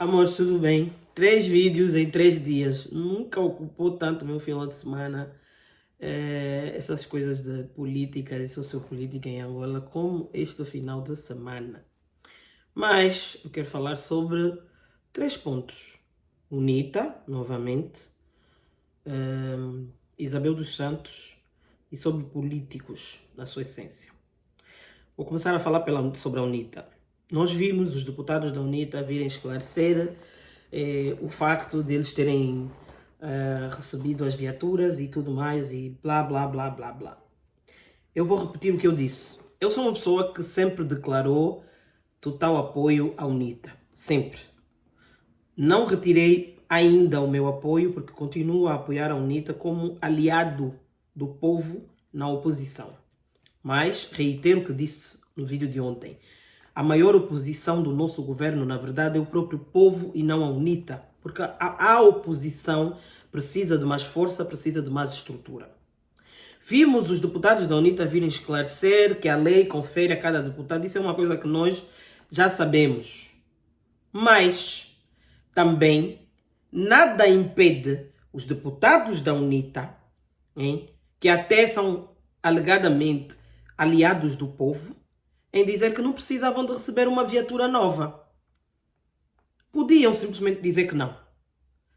Amor, tudo bem? 3 vídeos em 3 dias. Nunca ocupou tanto meu final de semana essas coisas de política e sociopolítica em Angola como este final de semana. Mas eu quero falar sobre 3 pontos. UNITA, novamente, Isabel dos Santos e sobre políticos na sua essência. Vou começar a falar sobre a UNITA. Nós vimos os deputados da UNITA virem esclarecer o facto de eles terem recebido as viaturas e tudo mais e blá blá blá blá blá. Eu vou repetir o que eu disse. Eu sou uma pessoa que sempre declarou total apoio à UNITA. Sempre. Não retirei ainda o meu apoio porque continuo a apoiar a UNITA como aliado do povo na oposição. Mas reitero o que disse no vídeo de ontem. A maior oposição do nosso governo, na verdade, é o próprio povo e não a UNITA. Porque a oposição precisa de mais força, precisa de mais estrutura. Vimos os deputados da UNITA virem esclarecer que a lei confere a cada deputado. Isso é uma coisa que nós já sabemos. Mas também nada impede os deputados da UNITA, que até são alegadamente aliados do povo, em dizer que não precisavam de receber uma viatura nova. Podiam simplesmente dizer que não.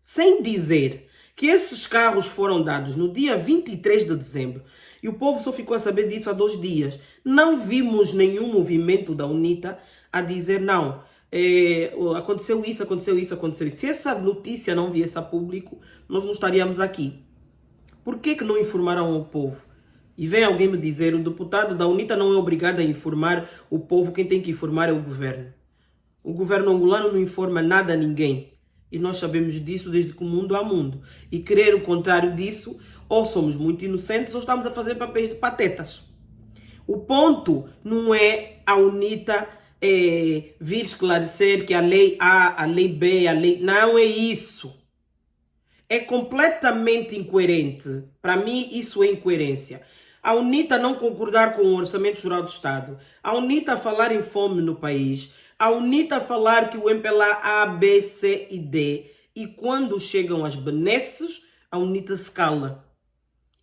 Sem dizer que esses carros foram dados no dia 23 de dezembro e o povo só ficou a saber disso há 2 dias. Não vimos nenhum movimento da UNITA a dizer não. Aconteceu isso, aconteceu isso, aconteceu isso. Se essa notícia não viesse a público, nós não estaríamos aqui. Por que não informaram o povo? E vem alguém me dizer, o deputado da UNITA não é obrigado a informar o povo, quem tem que informar é o governo. O governo angolano não informa nada a ninguém. E nós sabemos disso desde que o mundo há mundo. E querer o contrário disso, ou somos muito inocentes ou estamos a fazer papéis de patetas. O ponto não é a UNITA vir esclarecer que a lei A, a lei B, a lei... Não é isso. É completamente incoerente. Para mim, isso é incoerência. A UNITA não concordar com o Orçamento Geral do Estado. A UNITA falar em fome no país. A UNITA falar que o MPLA A, B, C e D. E quando chegam as benesses, a UNITA se cala.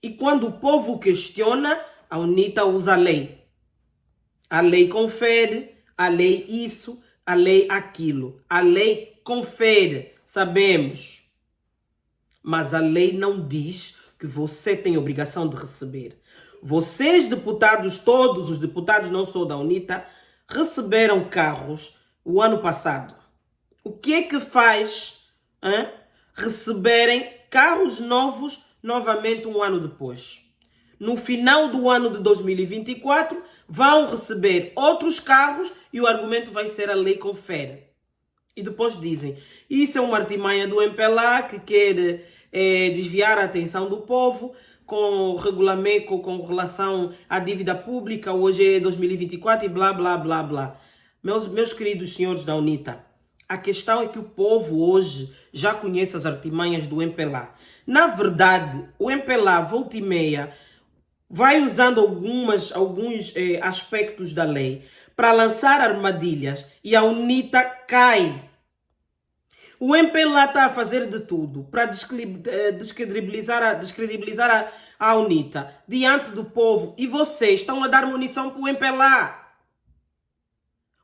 E quando o povo questiona, a UNITA usa a lei. A lei confere, a lei isso, a lei aquilo. A lei confere, sabemos. Mas a lei não diz que você tem obrigação de receber. Vocês, deputados, todos os deputados, não só da UNITA, receberam carros o ano passado. O que é que faz receberem carros novos novamente um ano depois? No final do ano de 2024, vão receber outros carros e o argumento vai ser a lei confere. E depois dizem, isso é uma artimanha do MPLA que quer desviar a atenção do povo com regulamento, com relação à dívida pública, hoje é 2024 e blá, blá, blá, blá. Meus queridos senhores da UNITA, a questão é que o povo hoje já conhece as artimanhas do MPLA. Na verdade, o MPLA, volta e meia, vai usando alguns aspectos da lei para lançar armadilhas e a UNITA cai. O MPLA está a fazer de tudo para descredibilizar a UNITA diante do povo e vocês estão a dar munição para o MPLA.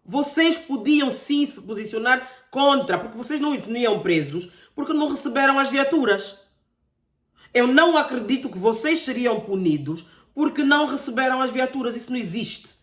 Vocês podiam sim se posicionar contra, porque vocês não iam presos porque não receberam as viaturas. Eu não acredito que vocês seriam punidos porque não receberam as viaturas. Isso não existe.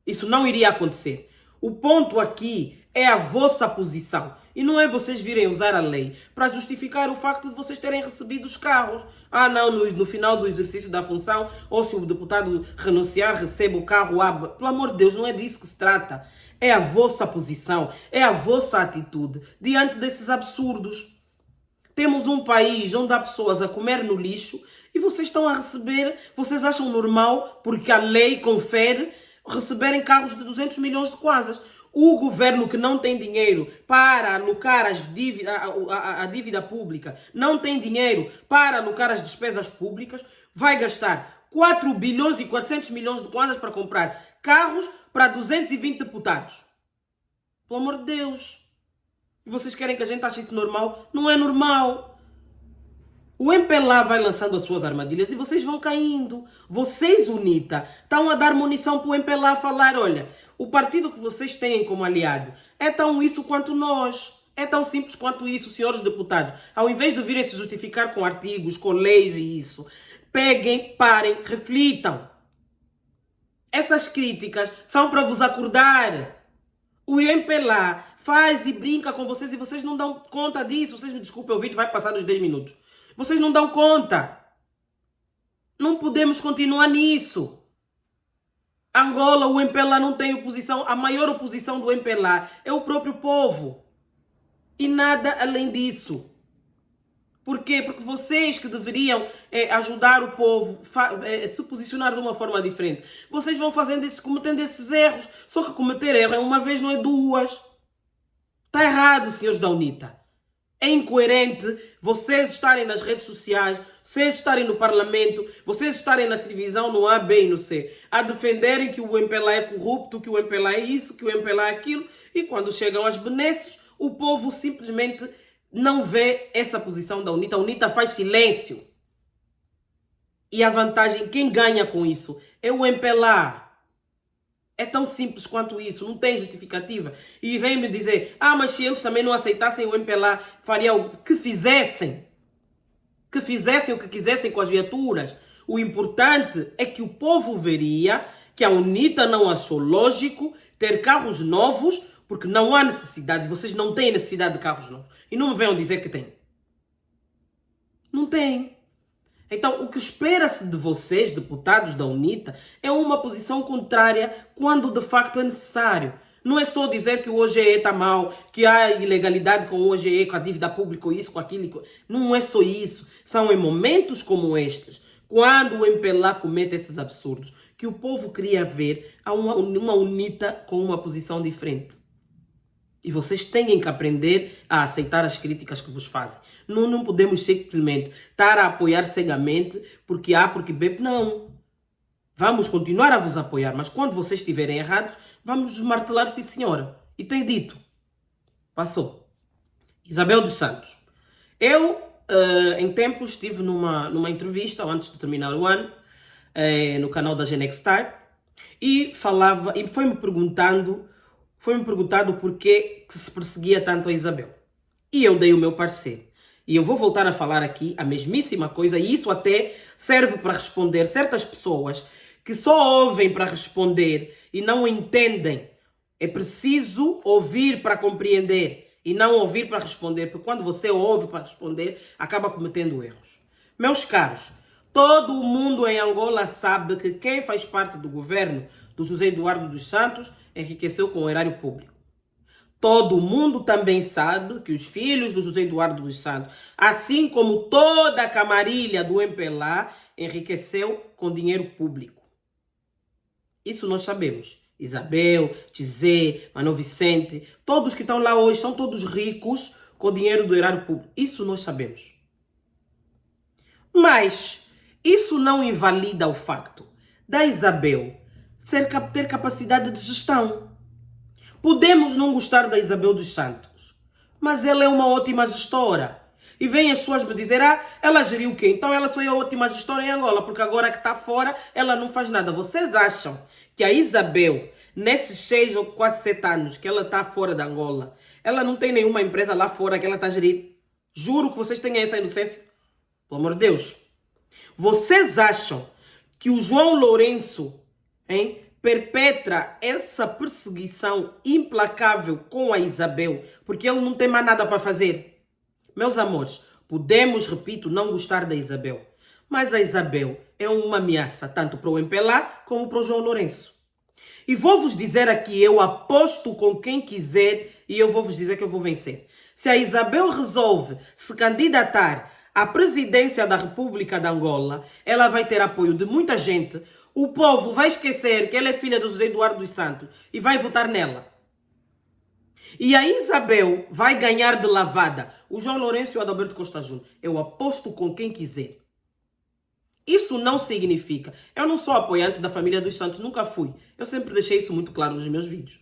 Isso não iria acontecer. O ponto aqui é a vossa posição. E não é vocês virem usar a lei para justificar o facto de vocês terem recebido os carros. Ah, não, no final do exercício da função, ou se o deputado renunciar, recebe o carro A. Pelo amor de Deus, não é disso que se trata. É a vossa posição, é a vossa atitude diante desses absurdos. Temos um país onde há pessoas a comer no lixo e vocês estão a receber, vocês acham normal, porque a lei confere, receberem carros de 200 milhões de kwanzas. O governo que não tem dinheiro para alocar a dívida pública, não tem dinheiro para alocar as despesas públicas, vai gastar 4 bilhões e 400 milhões de kwanzas para comprar carros para 220 deputados. Pelo amor de Deus. E vocês querem que a gente ache isso normal? Não é normal. O MPLA vai lançando as suas armadilhas e vocês vão caindo. Vocês, UNITA, estão a dar munição para o MPLA a falar, olha, o partido que vocês têm como aliado é tão isso quanto nós. É tão simples quanto isso, senhores deputados. Ao invés de virem se justificar com artigos, com leis e isso, peguem, parem, reflitam. Essas críticas são para vos acordar. O MPLA faz e brinca com vocês e vocês não dão conta disso. Vocês me desculpem, o vídeo vai passar dos 10 minutos. Vocês não dão conta. Não podemos continuar nisso. Angola, o MPLA não tem oposição. A maior oposição do MPLA é o próprio povo. E nada além disso. Por quê? Porque vocês que deveriam ajudar o povo a se posicionar de uma forma diferente, vocês vão cometendo esses erros. Só que cometer erro é uma vez, não é duas. Está errado, senhores da UNITA. É incoerente vocês estarem nas redes sociais, vocês estarem no Parlamento, vocês estarem na televisão, no A, B e no C, a defenderem que o MPLA é corrupto, que o MPLA é isso, que o MPLA é aquilo, e quando chegam às benesses, o povo simplesmente não vê essa posição da UNITA. A UNITA faz silêncio. E a vantagem, quem ganha com isso, é o MPLA. É tão simples quanto isso, não tem justificativa. E vem me dizer, mas se eles também não aceitassem o MPLA, faria o que fizessem. Que fizessem o que quisessem com as viaturas. O importante é que o povo veria que a UNITA não achou lógico ter carros novos, porque não há necessidade, vocês não têm necessidade de carros novos. E não me venham dizer que tem. Não tem. Então, o que espera-se de vocês, deputados da UNITA, é uma posição contrária quando de facto é necessário. Não é só dizer que o OGE está mal, que há ilegalidade com o OGE, com a dívida pública, com isso, com aquilo. Não é só isso. São em momentos como estes, quando o MPLA comete esses absurdos, que o povo queria ver uma UNITA com uma posição diferente. E vocês têm que aprender a aceitar as críticas que vos fazem. Não podemos simplesmente estar a apoiar cegamente porque A, porque B. Não. Vamos continuar a vos apoiar, mas quando vocês estiverem errados, vamos vos martelar, sim senhora. E tem dito. Passou. Isabel dos Santos. Eu, em tempos, estive numa entrevista, antes de terminar o ano, no canal da Genexstar, e foi-me perguntado porquê que se perseguia tanto a Isabel. E eu dei o meu parecer. E eu vou voltar a falar aqui a mesmíssima coisa, e isso até serve para responder certas pessoas que só ouvem para responder e não entendem. É preciso ouvir para compreender e não ouvir para responder, porque quando você ouve para responder, acaba cometendo erros. Meus caros, todo o mundo em Angola sabe que quem faz parte do governo do José Eduardo dos Santos enriqueceu com o erário público. Todo mundo também sabe que os filhos do José Eduardo dos Santos, assim como toda a camarilha do MPLA, enriqueceu com dinheiro público. Isso nós sabemos. Isabel, Tizé, Mano Vicente, todos que estão lá hoje são todos ricos com dinheiro do erário público. Isso nós sabemos. Mas isso não invalida o facto da Isabel ter capacidade de gestão. Podemos não gostar da Isabel dos Santos, mas ela é uma ótima gestora. E vem as pessoas me dizer, ela geriu o quê? Então ela só é ótima gestora em Angola, porque agora que está fora, ela não faz nada. Vocês acham que a Isabel, nesses 6 ou quase 7 anos que ela está fora da Angola, ela não tem nenhuma empresa lá fora que ela está a gerir? Juro que vocês têm essa inocência. Pelo amor de Deus. Vocês acham que o João Lourenço, perpetra essa perseguição implacável com a Isabel, porque ele não tem mais nada para fazer? Meus amores, podemos, repito, não gostar da Isabel, mas a Isabel é uma ameaça tanto para o MPLA como para o João Lourenço. E vou-vos dizer aqui, eu aposto com quem quiser e eu vou-vos dizer que eu vou vencer. Se a Isabel resolve se candidatar à presidência da República de Angola, ela vai ter apoio de muita gente. O povo vai esquecer que ela é filha do José Eduardo dos Santos e vai votar nela. E a Isabel vai ganhar de lavada o João Lourenço e o Adalberto Costa Júnior. Eu aposto com quem quiser. Isso não significa... Eu não sou apoiante da família dos Santos, nunca fui. Eu sempre deixei isso muito claro nos meus vídeos.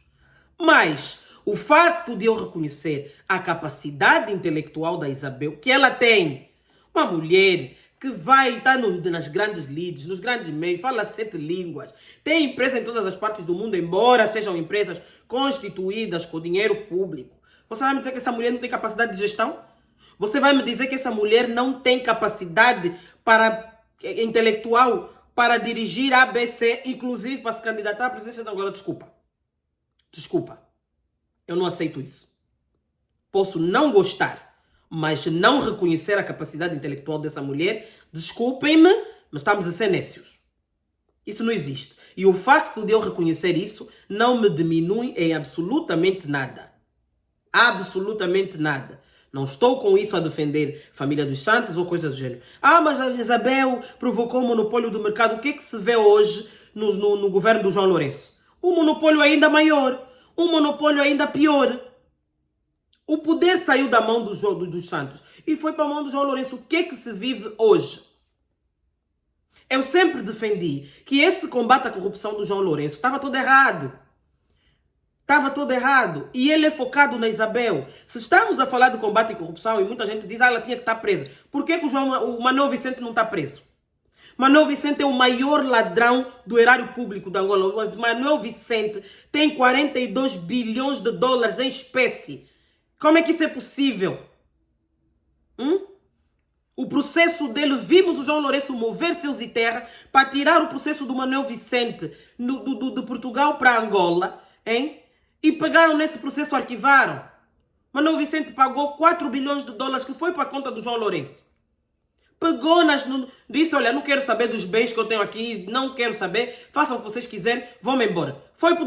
Mas O facto de eu reconhecer a capacidade intelectual da Isabel, que ela tem, uma mulher que vai estar nas grandes leads, nos grandes meios, fala 7 línguas, tem empresa em todas as partes do mundo, embora sejam empresas constituídas com dinheiro público. Você vai me dizer que essa mulher não tem capacidade de gestão? Você vai me dizer que essa mulher não tem capacidade intelectual para dirigir a ABC, inclusive para se candidatar à presidência da Angola? Desculpa. Eu não aceito isso. Posso não gostar, mas não reconhecer a capacidade intelectual dessa mulher, desculpem-me, mas estamos a ser nécios. Isso não existe. E o facto de eu reconhecer isso não me diminui em absolutamente nada. Absolutamente nada. Não estou com isso a defender Família dos Santos ou coisas do gênero. Mas a Isabel provocou o monopólio do mercado. O que é que se vê hoje no governo do João Lourenço? Um monopólio ainda maior. Um monopólio ainda pior. O poder saiu da mão dos Santos e foi para a mão do João Lourenço. O que é que se vive hoje? Eu sempre defendi que esse combate à corrupção do João Lourenço estava todo errado. Estava todo errado. E ele é focado na Isabel. Se estamos a falar de combate à corrupção e muita gente diz que ela tinha que estar presa, por que o Manuel Vicente não está preso? Manuel Vicente é o maior ladrão do erário público da Angola. Mas Manuel Vicente tem 42 bilhões de dólares em espécie. Como é que isso é possível? O processo dele, vimos o João Lourenço mover seus e terra para tirar o processo do Manuel Vicente de Portugal para Angola, hein? E pegaram nesse processo, arquivaram. Manuel Vicente pagou 4 bilhões de dólares que foi para a conta do João Lourenço. Pegou disse, olha, não quero saber dos bens que eu tenho aqui, não quero saber, façam o que vocês quiserem, vão-me embora. Foi para o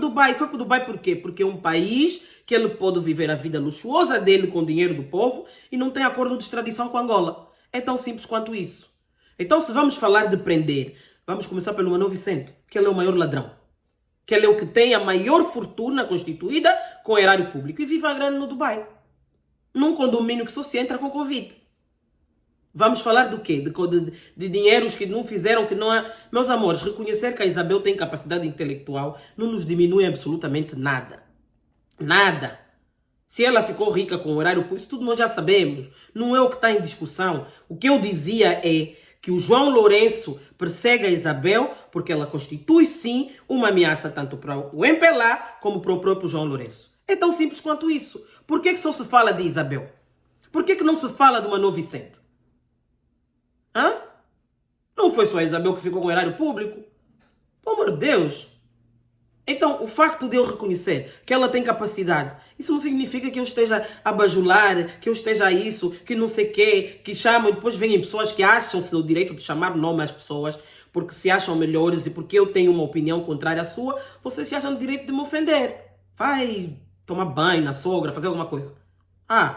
Dubai por quê? Porque é um país que ele pode viver a vida luxuosa dele com o dinheiro do povo e não tem acordo de extradição com Angola. É tão simples quanto isso. Então, se vamos falar de prender, vamos começar pelo Manuel Vicente, que ele é o maior ladrão. Que ele é o que tem a maior fortuna constituída com erário público e vive a grande no Dubai. Num condomínio que só se entra com convite. Vamos falar do quê? De dinheiros que não fizeram, que não há... Meus amores, reconhecer que a Isabel tem capacidade intelectual não nos diminui absolutamente nada. Nada. Se ela ficou rica com o horário público, isso tudo nós já sabemos. Não é o que está em discussão. O que eu dizia é que o João Lourenço persegue a Isabel porque ela constitui, sim, uma ameaça tanto para o MPLA como para o próprio João Lourenço. É tão simples quanto isso. Por que só se fala de Isabel? Por que não se fala do Manuel Vicente? Não foi só a Isabel que ficou com o erário público? Pelo amor de Deus. Então, o facto de eu reconhecer que ela tem capacidade, isso não significa que eu esteja a bajular, que eu esteja a isso, que não sei o quê, que chamam, e depois vêm pessoas que acham-se no direito de chamar nome às pessoas, porque se acham melhores e porque eu tenho uma opinião contrária à sua, vocês se acham no direito de me ofender. Vai tomar banho na sogra, fazer alguma coisa.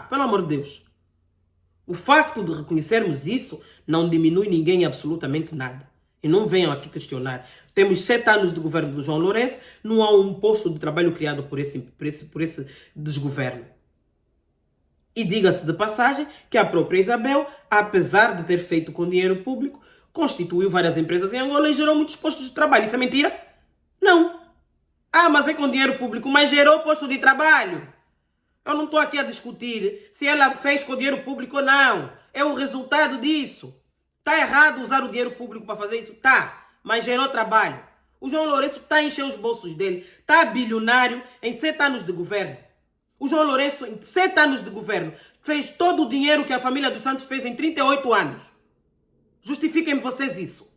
Pelo amor de Deus. O facto de reconhecermos isso não diminui ninguém em absolutamente nada. E não venham aqui questionar. Temos 7 anos de governo do João Lourenço, não há um posto de trabalho criado por esse desgoverno. E diga-se de passagem que a própria Isabel, apesar de ter feito com dinheiro público, constituiu várias empresas em Angola e gerou muitos postos de trabalho. Isso é mentira? Não. Mas é com dinheiro público, mas gerou posto de trabalho. Eu não estou aqui a discutir se ela fez com dinheiro público ou não. É o resultado disso. Está errado usar o dinheiro público para fazer isso? Tá, mas gerou trabalho. O João Lourenço está a encher os bolsos dele. Está bilionário em 7 anos de governo. O João Lourenço, em 7 anos de governo, fez todo o dinheiro que a família dos Santos fez em 38 anos. Justifiquem vocês isso.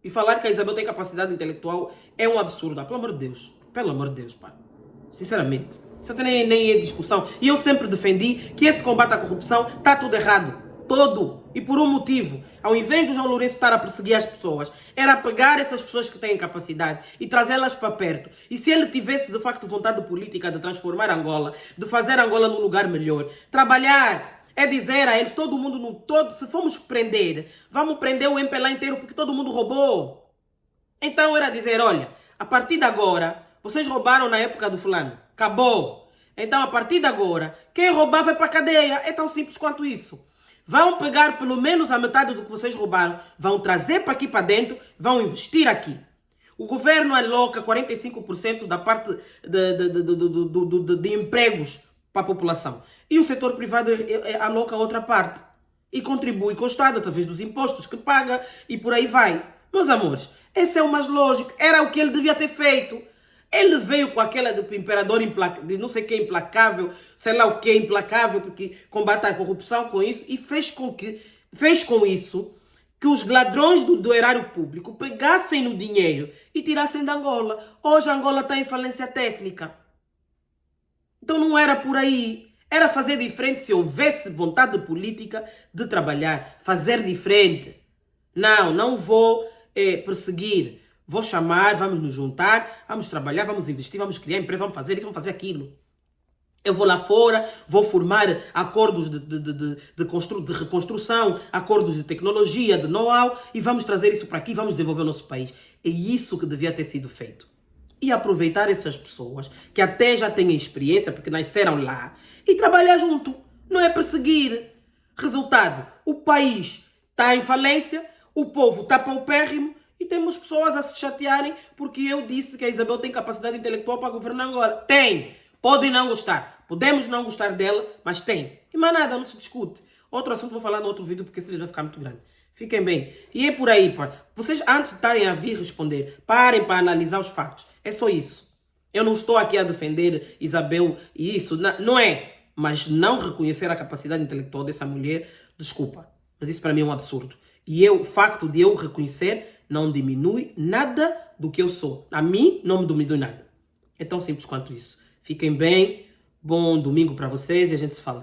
E falar que a Isabel tem capacidade intelectual é um absurdo. Pelo amor de Deus. Pelo amor de Deus, pá. Sinceramente. Isso nem é discussão. E eu sempre defendi que esse combate à corrupção está tudo errado. Todo. E por um motivo. Ao invés do João Lourenço estar a perseguir as pessoas, era pegar essas pessoas que têm capacidade e trazê-las para perto. E se ele tivesse de facto vontade política de transformar Angola, de fazer Angola num lugar melhor, trabalhar, é dizer a eles, todo mundo, se formos prender, vamos prender o MPLA inteiro porque todo mundo roubou. Então era dizer, olha, a partir de agora, vocês roubaram na época do fulano. Acabou. Então, a partir de agora, quem roubar vai para a cadeia. É tão simples quanto isso. Vão pegar pelo menos a metade do que vocês roubaram, vão trazer para aqui para dentro, vão investir aqui. O governo aloca 45% da parte de empregos para a população. E o setor privado aloca outra parte. E contribui com o Estado através dos impostos que paga e por aí vai. Meus amores, esse é o mais lógico. Era o que ele devia ter feito. Ele veio com aquela do imperador de não sei o que implacável, sei lá o que implacável, porque combate a corrupção com isso, e fez com isso que os ladrões do erário público pegassem no dinheiro e tirassem da Angola. Hoje a Angola está em falência técnica. Então não era por aí. Era fazer diferente se houvesse vontade política de trabalhar. Fazer diferente. Não vou perseguir. Vou chamar, vamos nos juntar, vamos trabalhar, vamos investir, vamos criar empresa, vamos fazer isso, vamos fazer aquilo. Eu vou lá fora, vou formar acordos de reconstrução, acordos de tecnologia, de know-how, e vamos trazer isso para aqui, vamos desenvolver o nosso país. É isso que devia ter sido feito. E aproveitar essas pessoas, que até já têm experiência, porque nasceram lá, e trabalhar junto. Não é perseguir. Resultado, o país está em falência, o povo está paupérrimo, e temos pessoas a se chatearem porque eu disse que a Isabel tem capacidade intelectual para governar Angola. Tem. Podem não gostar. Podemos não gostar dela, mas tem. E mais nada, não se discute. Outro assunto vou falar no outro vídeo porque esse vai ficar muito grande. Fiquem bem. E é por aí, pá. Vocês, antes de estarem a vir responder, parem para analisar os fatos. É só isso. Eu não estou aqui a defender Isabel e isso. Não é. Mas não reconhecer a capacidade intelectual dessa mulher, desculpa. Mas isso para mim é um absurdo. E o facto de eu reconhecer não diminui nada do que eu sou. A mim não me diminui nada. É tão simples quanto isso. Fiquem bem. Bom domingo para vocês e a gente se fala.